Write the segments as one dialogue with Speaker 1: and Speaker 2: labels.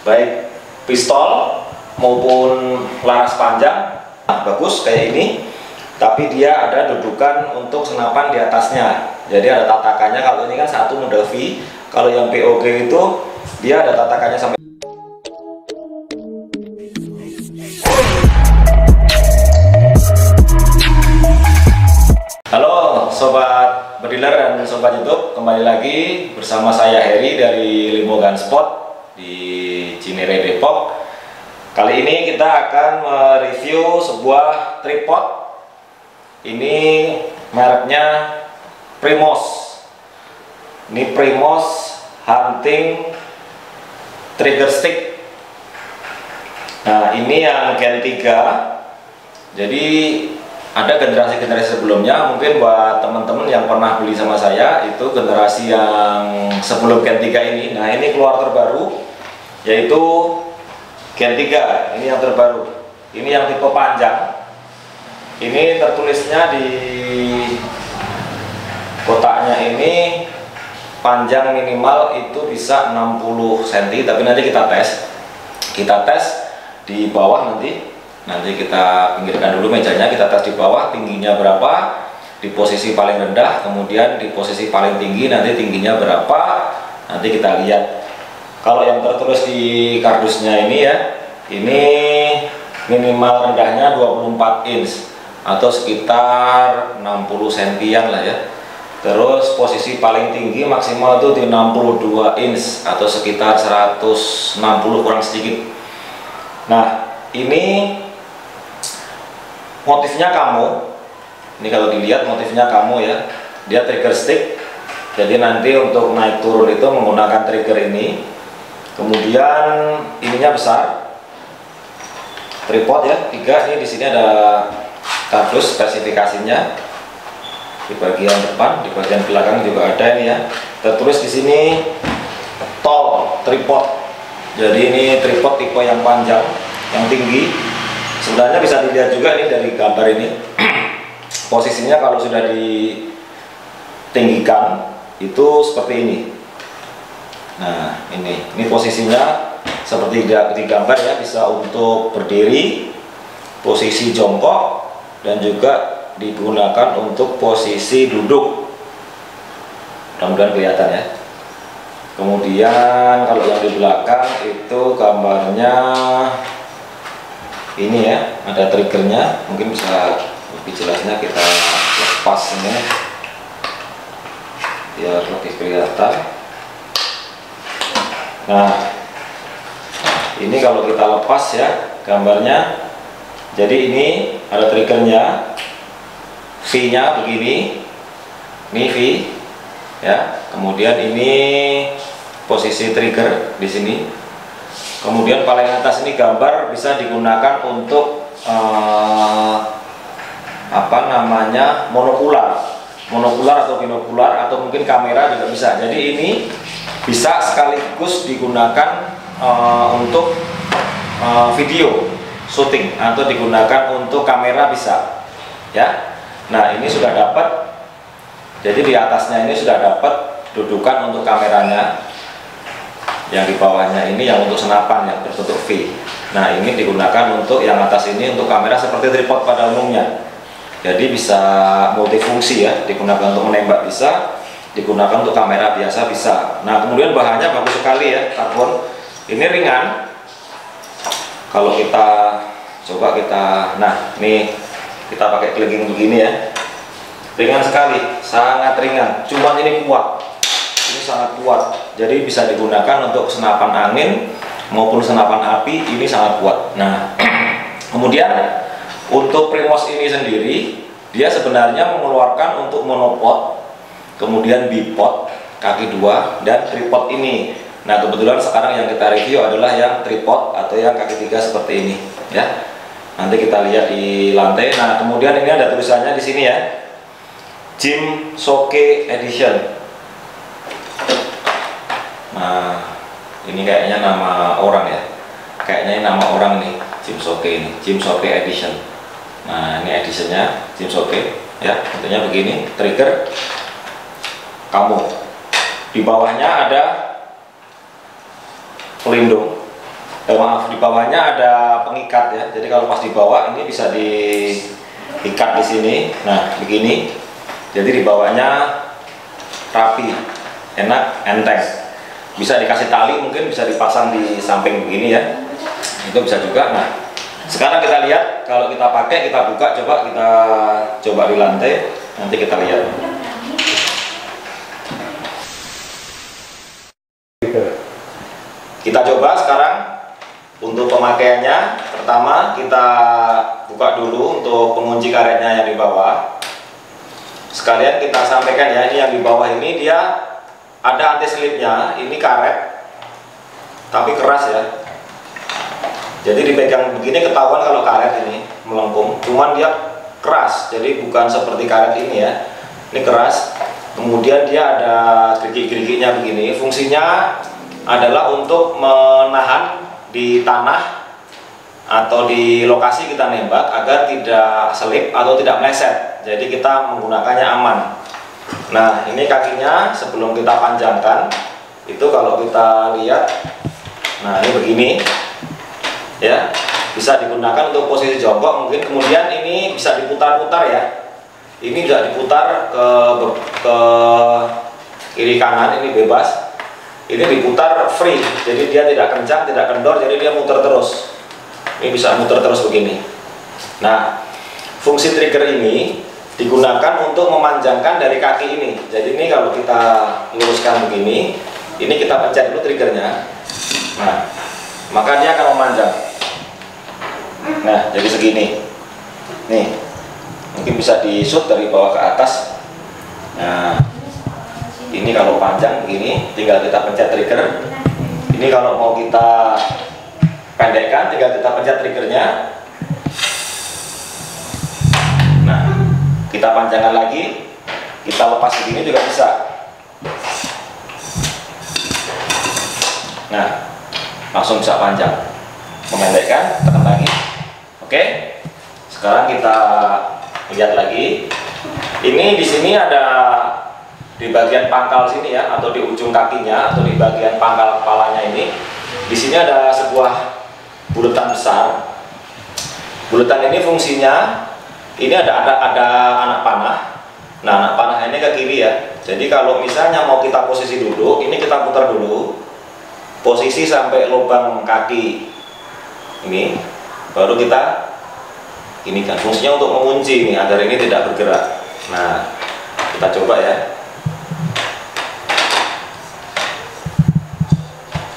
Speaker 1: baik pistol maupun laras panjang. Nah, bagus kayak ini, tapi dia ada dudukan untuk senapan di atasnya, jadi ada tatakannya. Kalau ini kan satu model V, kalau yang POG itu dia ada tatakannya sampai. Halo sobat bediler dan sobat YouTube, kembali lagi bersama saya Heri dari Limo Gunspot di Cinere, Depok. Kali ini kita akan mereview sebuah tripod. Ini mereknya Primos. Ini Primos Hunting Trigger Stick. Nah, ini yang Gen 3. Jadi ada generasi-generasi sebelumnya, mungkin buat teman-teman yang pernah beli sama saya itu generasi yang sebelum Gen 3 ini. Nah, ini keluar terbaru yaitu Gen 3. Ini yang terbaru. Ini yang tipe panjang. Ini tertulisnya di kotaknya ini panjang minimal itu bisa 60 cm, tapi nanti kita tes. Kita tes di bawah nanti kita pinggirkan dulu mejanya, kita tes di bawah tingginya berapa, di posisi paling rendah, kemudian di posisi paling tinggi nanti tingginya berapa, nanti kita lihat. Kalau yang tertulis di kardusnya ini ya, ini minimal rendahnya 24 inch atau sekitar 60 cm lah ya. Terus posisi paling tinggi maksimal itu di 62 inch atau sekitar 160 kurang sedikit. Nah, ini motifnya kamu, ini kalau dilihat motifnya kamu ya, dia trigger stick. Jadi nanti untuk naik turun itu menggunakan trigger ini. Kemudian ininya besar, tripod ya, 3. Ini di sini ada kardus spesifikasinya di bagian depan, di bagian belakang juga ada ini ya. Tertulis di sini tall tripod. Jadi ini tripod tipe yang panjang, yang tinggi. Sebenarnya bisa dilihat juga ini dari gambar ini. Posisinya kalau sudah ditinggikan itu seperti ini. Nah, ini posisinya seperti di gambar ya, bisa untuk berdiri, posisi jongkok, dan juga digunakan untuk posisi duduk. Mudah-mudahan kelihatan ya. Kemudian kalau yang di belakang itu gambarnya ini ya, ada triggernya. Mungkin bisa lebih jelasnya kita lepas ini biar lebih kelihatan. Nah, ini kalau kita lepas ya gambarnya, jadi ini ada triggernya, V-nya begini, ini V ya. Kemudian ini posisi trigger di sini. Kemudian paling atas ini gambar bisa digunakan untuk apa namanya, monokular atau binokular, atau mungkin kamera juga bisa. Jadi ini bisa sekaligus digunakan untuk video syuting atau digunakan untuk kamera bisa ya. Nah, ini sudah dapat. Jadi di atasnya ini sudah dapat dudukan untuk kameranya. Yang di bawahnya ini yang untuk senapan yang berbentuk V. Nah, ini digunakan untuk yang atas ini untuk kamera seperti tripod pada umumnya. Jadi bisa multifungsi ya, digunakan untuk menembak bisa, digunakan untuk kamera biasa bisa. Nah, kemudian bahannya bagus sekali ya, karbon. Ini ringan. Kalau kita coba nah ini kita pakai clicking begini ya, ringan sekali, sangat ringan. Cuma ini kuat, ini sangat kuat. Jadi bisa digunakan untuk senapan angin maupun senapan api. Ini sangat kuat. Nah, kemudian untuk Primos ini sendiri, dia sebenarnya mengeluarkan untuk monopod, kemudian bipod kaki 2, dan tripod ini. Nah, kebetulan sekarang yang kita review adalah yang tripod atau yang kaki 3 seperti ini ya. Nanti kita lihat di lantai. Nah, kemudian ini ada tulisannya di sini ya, Gymshoke Edition. Nah, ini kayaknya nama orang ya, kayaknya ini nama orang nih, Gymshoke ini, Gymshoke Edition. Nah, ini editionnya Gymshoke ya, bentuknya begini, trigger kamu. Di bawahnya ada pelindung Maaf, di bawahnya ada pengikat ya. Jadi kalau pas dibawa ini bisa diikat di sini. Nah, begini. Jadi dibawanya rapi, enak, enteng. Bisa dikasih tali, mungkin bisa dipasang di samping begini ya. Itu bisa juga. Nah, sekarang kita lihat kalau kita pakai, kita buka, coba kita coba di lantai. Nanti kita lihat. Kita coba sekarang untuk pemakaiannya. Pertama kita buka dulu untuk pengunci karetnya yang di bawah. Sekalian kita sampaikan ya, ini yang di bawah ini dia ada anti selipnya. Ini karet tapi keras ya. Jadi dipegang begini ketahuan kalau karet ini melengkung. Cuman dia keras, jadi bukan seperti karet ini ya. Ini keras. Kemudian dia ada gerigi-geriginya begini. Fungsinya adalah untuk menahan di tanah atau di lokasi kita nembak agar tidak selip atau tidak meleset. Jadi kita menggunakannya aman. Nah, ini kakinya sebelum kita panjangkan itu kalau kita lihat, nah ini begini ya, bisa digunakan untuk posisi jongkok mungkin. Kemudian ini bisa diputar-putar ya. Ini bisa diputar ke kiri kanan, ini bebas. Ini diputar free, jadi dia tidak kencang, tidak kendor, jadi dia muter terus. Ini bisa muter terus begini. Nah, fungsi trigger ini digunakan untuk memanjangkan dari kaki ini. Jadi ini kalau kita luruskan begini, ini kita pencet dulu triggernya. Nah, maka dia akan memanjang. Nah, jadi segini. Nih, mungkin bisa di shoot dari bawah ke atas. Nah, ini kalau panjang begini, tinggal kita pencet trigger. Ini kalau mau kita pendekkan, tinggal kita pencet triggernya. Nah, kita panjangkan lagi, kita lepas begini juga bisa. Nah, langsung bisa panjang. Memendekkan, tekan lagi. Oke. Sekarang kita lihat lagi. Ini di sini ada di bagian pangkal sini ya, atau di ujung kakinya, atau di bagian pangkal kepalanya ini. Di sini ada sebuah bulatan besar. Bulatan ini fungsinya, ini ada anak panah. Nah, anak panah ini ke kiri ya. Jadi kalau misalnya mau kita posisi duduk, ini kita putar dulu posisi sampai lubang kaki ini, baru kita ini kan fungsinya untuk mengunci ini agar ini tidak bergerak. Nah, kita coba ya.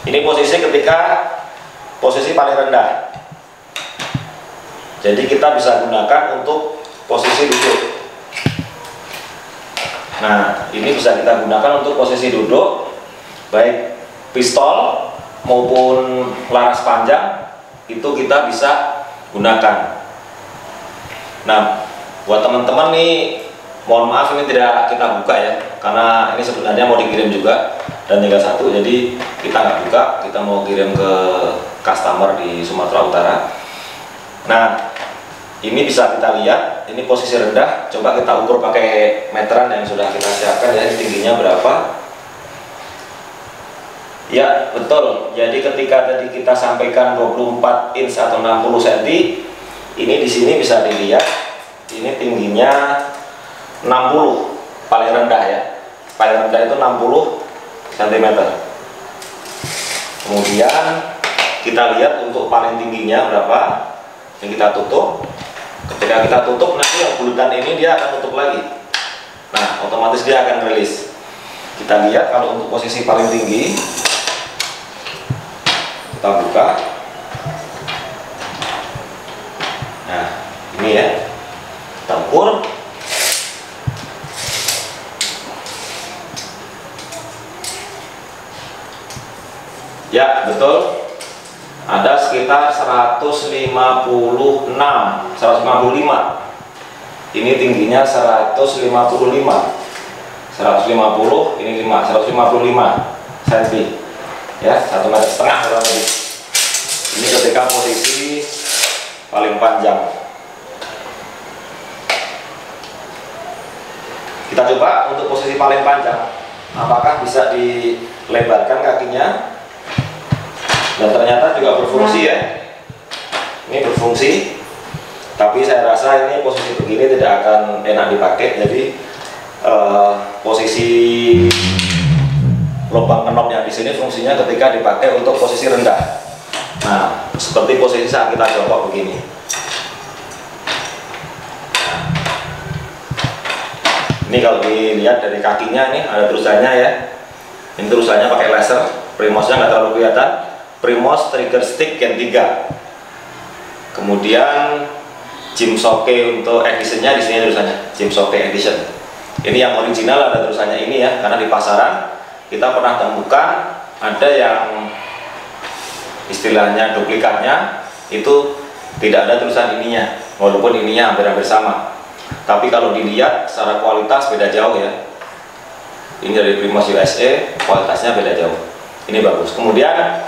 Speaker 1: Ini posisi ketika posisi paling rendah. Jadi kita bisa gunakan untuk posisi duduk. Nah, ini bisa kita gunakan untuk posisi duduk, baik pistol maupun laras panjang itu kita bisa gunakan. Nah, buat teman-teman nih, mohon maaf ini tidak kita buka ya, karena ini sebenarnya mau dikirim juga dan tinggal satu, jadi kita nggak buka, kita mau kirim ke customer di Sumatera Utara. Nah, ini bisa kita lihat, ini posisi rendah, coba kita ukur pakai meteran yang sudah kita siapkan ya, tingginya berapa. Ya, betul, jadi ketika tadi kita sampaikan 24 inch atau 60 cm, ini di sini bisa dilihat, ini tingginya 60, paling rendah ya, paling rendah itu 60 cm. Kemudian kita lihat untuk paling tingginya berapa, yang kita tutup. Ketika kita tutup, nanti yang bulatan ini dia akan tutup lagi. Nah, otomatis dia akan rilis. Kita lihat kalau untuk posisi paling tinggi, kita buka. Nah, ini ya, kita ukur. Ya, betul. Ada sekitar 155. Ini tingginya 155. 150, ini 155 cm. Ya, 1,5 meter kurang lebih. Ini ketika posisi paling panjang. Kita coba untuk posisi paling panjang, apakah bisa dilebarkan kakinya. dan ternyata juga berfungsi ya. Ini berfungsi, tapi saya rasa ini posisi begini tidak akan enak dipakai. Jadi posisi lubang knob yang di sini fungsinya ketika dipakai untuk posisi rendah. Nah, seperti posisi saat kita jongkok begini. Nah, ini kalau dilihat dari kakinya nih ada terusannya ya. Ini terusannya pakai laser, Primosnya nggak terlalu kelihatan. Primos trigger stick Gen 3. Kemudian Gymshoke untuk editionnya di sini terusannya Gymshoke edition. Ini yang original ada terusannya ini ya, karena di pasaran kita pernah temukan ada yang istilahnya duplikatnya itu tidak ada tulisan ininya, walaupun ininya hampir-hampir sama. Tapi kalau dilihat secara kualitas beda jauh ya. Ini dari Primos USA, kualitasnya beda jauh. Ini bagus. Kemudian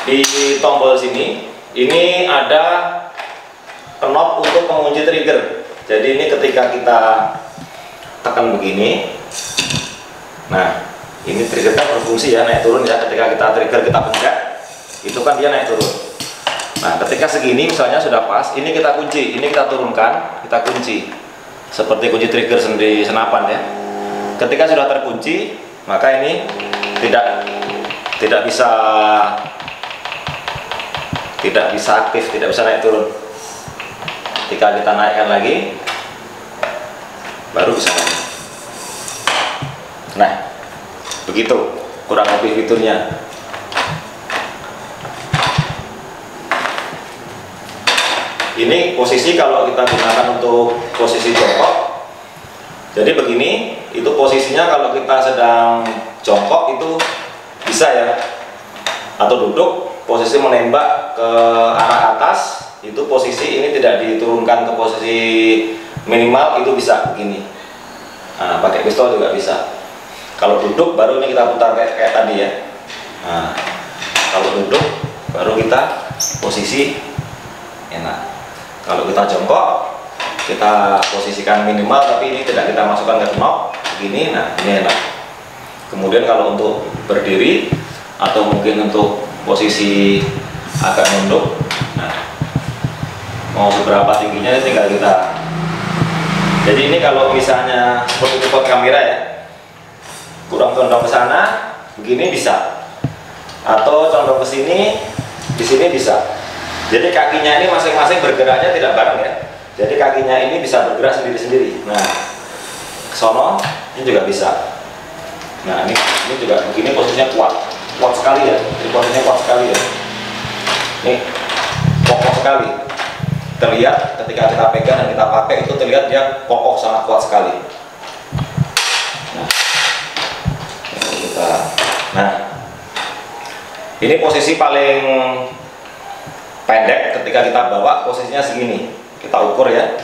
Speaker 1: di tombol sini ini ada knob untuk mengunci trigger. Jadi ini ketika kita tekan begini, nah ini triggernya berfungsi ya, naik turun ya. Ketika kita trigger kita pencet, itu kan dia naik turun. Nah ketika segini misalnya sudah pas, ini kita kunci, ini kita turunkan, kita kunci seperti kunci trigger di senapan ya. Ketika sudah terkunci, maka ini tidak bisa aktif, tidak bisa naik turun. Ketika kita naikkan lagi, baru bisa naik. Nah, begitu kurang lebih fiturnya. Ini posisi kalau kita gunakan untuk posisi jongkok. Jadi begini, itu posisinya kalau kita sedang jongkok itu bisa ya. Atau duduk, posisi menembak ke arah atas, itu posisi ini tidak diturunkan ke posisi minimal, itu bisa begini. Nah, pakai pistol juga bisa. Kalau duduk baru ini kita putar kayak tadi ya. Nah, kalau duduk baru kita posisi enak. Kalau kita jongkok kita posisikan minimal, tapi ini tidak kita masukkan ke knob begini. Nah ini enak. Kemudian kalau untuk berdiri atau mungkin untuk posisi agak nunduk, nah mau seberapa tingginya tinggal kita. Jadi ini kalau misalnya seperti tripod kamera ya, kurang condong ke sana begini bisa, atau condong ke sini, di sini bisa. Jadi kakinya ini masing-masing bergeraknya tidak bareng ya. Jadi kakinya ini bisa bergerak sendiri-sendiri. Nah, ke sono ini juga bisa. Nah, ini juga begini posisinya kuat sekali ya. Ini posisinya kuat sekali ya. Ini kokoh sekali. Terlihat ketika kita pegang dan kita pakai itu terlihat dia kokoh, sangat kuat sekali. Nah, ini posisi paling pendek ketika kita bawa, posisinya segini. Kita ukur ya.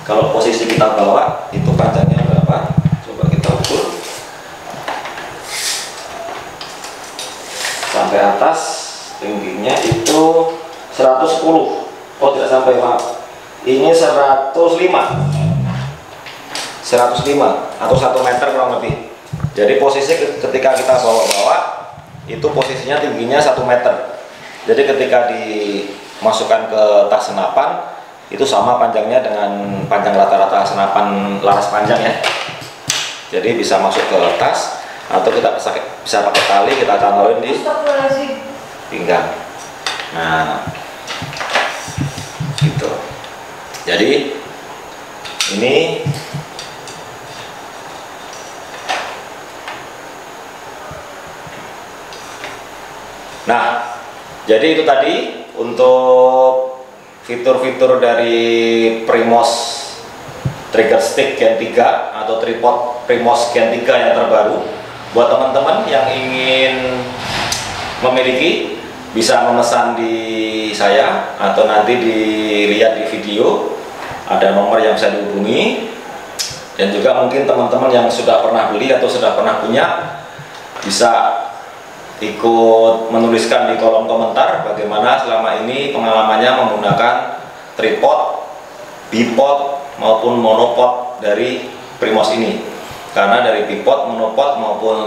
Speaker 1: Kalau posisi kita bawa itu panjangnya berapa? Coba kita ukur. Sampai atas tingginya itu 110. Oh tidak sampai, maaf. Ini 105. 105 atau 1 meter kurang lebih. Jadi posisi ketika kita bawa-bawa itu posisinya tingginya 1 meter. Jadi ketika dimasukkan ke tas senapan itu sama panjangnya dengan panjang rata-rata senapan laras panjang ya. Jadi bisa masuk ke tas, atau kita bisa pakai tali kita cantolin di pinggang. Nah, gitu. Jadi ini nah, jadi itu tadi untuk fitur-fitur dari Primos trigger stick Gen 3 atau tripod Primos Gen 3 yang terbaru. Buat teman-teman yang ingin memiliki bisa memesan di saya atau nanti dilihat di video, ada nomor yang bisa dihubungi. Dan juga mungkin teman-teman yang sudah pernah beli atau sudah pernah punya bisa ikut menuliskan di kolom komentar bagaimana selama ini pengalamannya menggunakan tripod, bipod maupun monopod dari Primos ini. Karena dari bipod, monopod maupun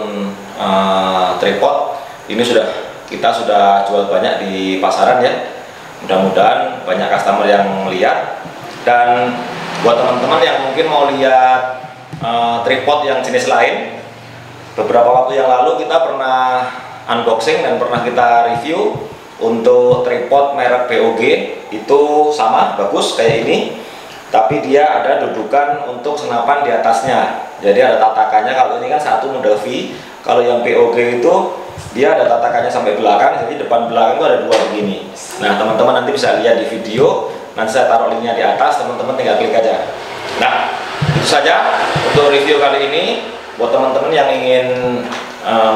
Speaker 1: tripod ini sudah kita sudah jual banyak di pasaran ya. Mudah-mudahan banyak customer yang lihat. Dan buat teman-teman yang mungkin mau lihat tripod yang jenis lain, beberapa waktu yang lalu kita pernah unboxing dan pernah kita review untuk tripod merek BOG. Itu sama, bagus kayak ini, tapi dia ada dudukan untuk senapan di atasnya, jadi ada tatakannya. Kalau ini kan satu model V, kalau yang BOG itu dia ada tatakannya sampai belakang, jadi depan belakang itu ada dua begini. Nah, teman-teman nanti bisa lihat di video, nanti saya taruh linknya di atas, teman-teman tinggal klik aja. Nah, itu saja untuk review kali ini. Buat teman-teman yang ingin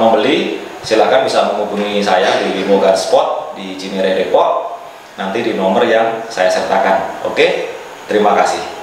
Speaker 1: membeli, silahkan bisa menghubungi saya di Limo Gunspot di Cinere Depok, nanti di nomor yang saya sertakan. Oke, terima kasih.